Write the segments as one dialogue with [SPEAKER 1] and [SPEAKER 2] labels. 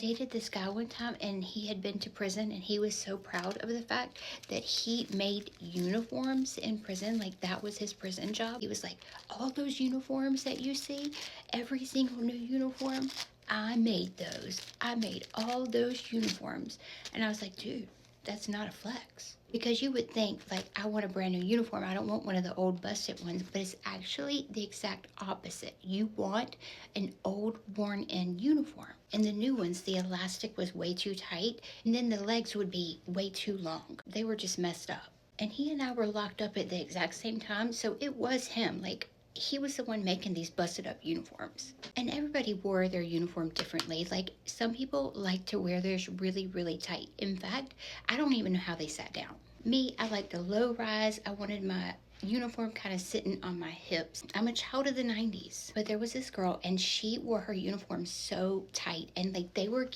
[SPEAKER 1] dated this guy one time, and he had been to prison, and he was so proud of the fact that he made uniforms in prison. Like, that was his prison job. He was like, all those uniforms that you see, every single new uniform, I made those. I made all those uniforms. And I was like, dude, that's not a flex. Because you would think, like, I want a brand new uniform. I don't want one of the old busted ones. But it's actually the exact opposite. You want an old worn-in uniform. And the new ones, the elastic was way too tight. And then the legs would be way too long. They were just messed up. And he and I were locked up at the exact same time. So it was him. Like, he was the one making these busted up uniforms. And everybody wore their uniform differently. Like, some people like to wear theirs really, really tight. In fact, I don't even know how they sat down. Me, I like the low rise. I wanted my uniform kind of sitting on my hips. I'm a child of the 90s. But there was this girl, and she wore her uniform so tight. And like, they were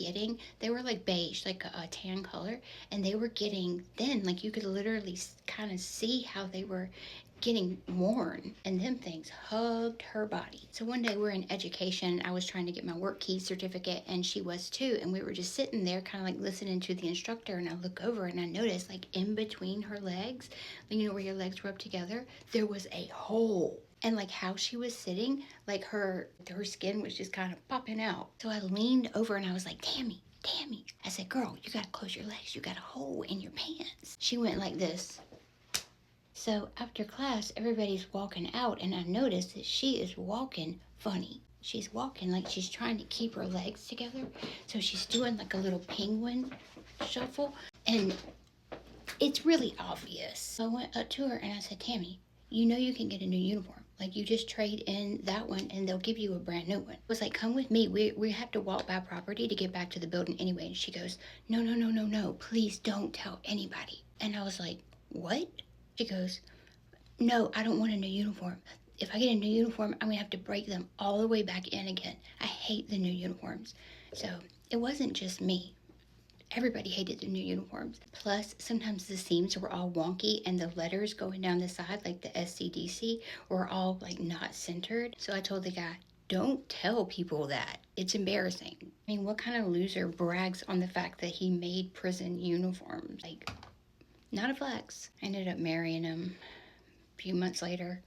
[SPEAKER 1] like beige, like a tan color. And they were getting thin. Like, you could literally kind of see how they were getting worn, and them things hugged her body. So one day we're in education. I was trying to get my work key certificate, and she was too. And we were just sitting there kind of like listening to the instructor, and I look over and I noticed, like, in between her legs, you know, where your legs rub together, there was a hole. And like how she was sitting, like her skin was just kind of popping out. So I leaned over and I was like, Tammy, I said, girl, you gotta close your legs. You got a hole in your pants. She went like this. So after class, everybody's walking out, and I noticed that she is walking funny. She's walking like she's trying to keep her legs together. So she's doing like a little penguin shuffle, and it's really obvious. So I went up to her and I said, Tammy, you know you can get a new uniform. Like, you just trade in that one and they'll give you a brand new one. I was like, come with me. We have to walk by property to get back to the building anyway. And she goes, no, please don't tell anybody. And I was like, what? She goes, no, I don't want a new uniform. If I get a new uniform, I'm gonna have to break them all the way back in again. I hate the new uniforms. So it wasn't just me. Everybody hated the new uniforms. Plus, sometimes the seams were all wonky, and the letters going down the side, like the SCDC, were all like not centered. So I told the guy, don't tell people that. It's embarrassing. I mean, what kind of loser brags on the fact that he made prison uniforms? Like, not a flex. I ended up marrying him a few months later.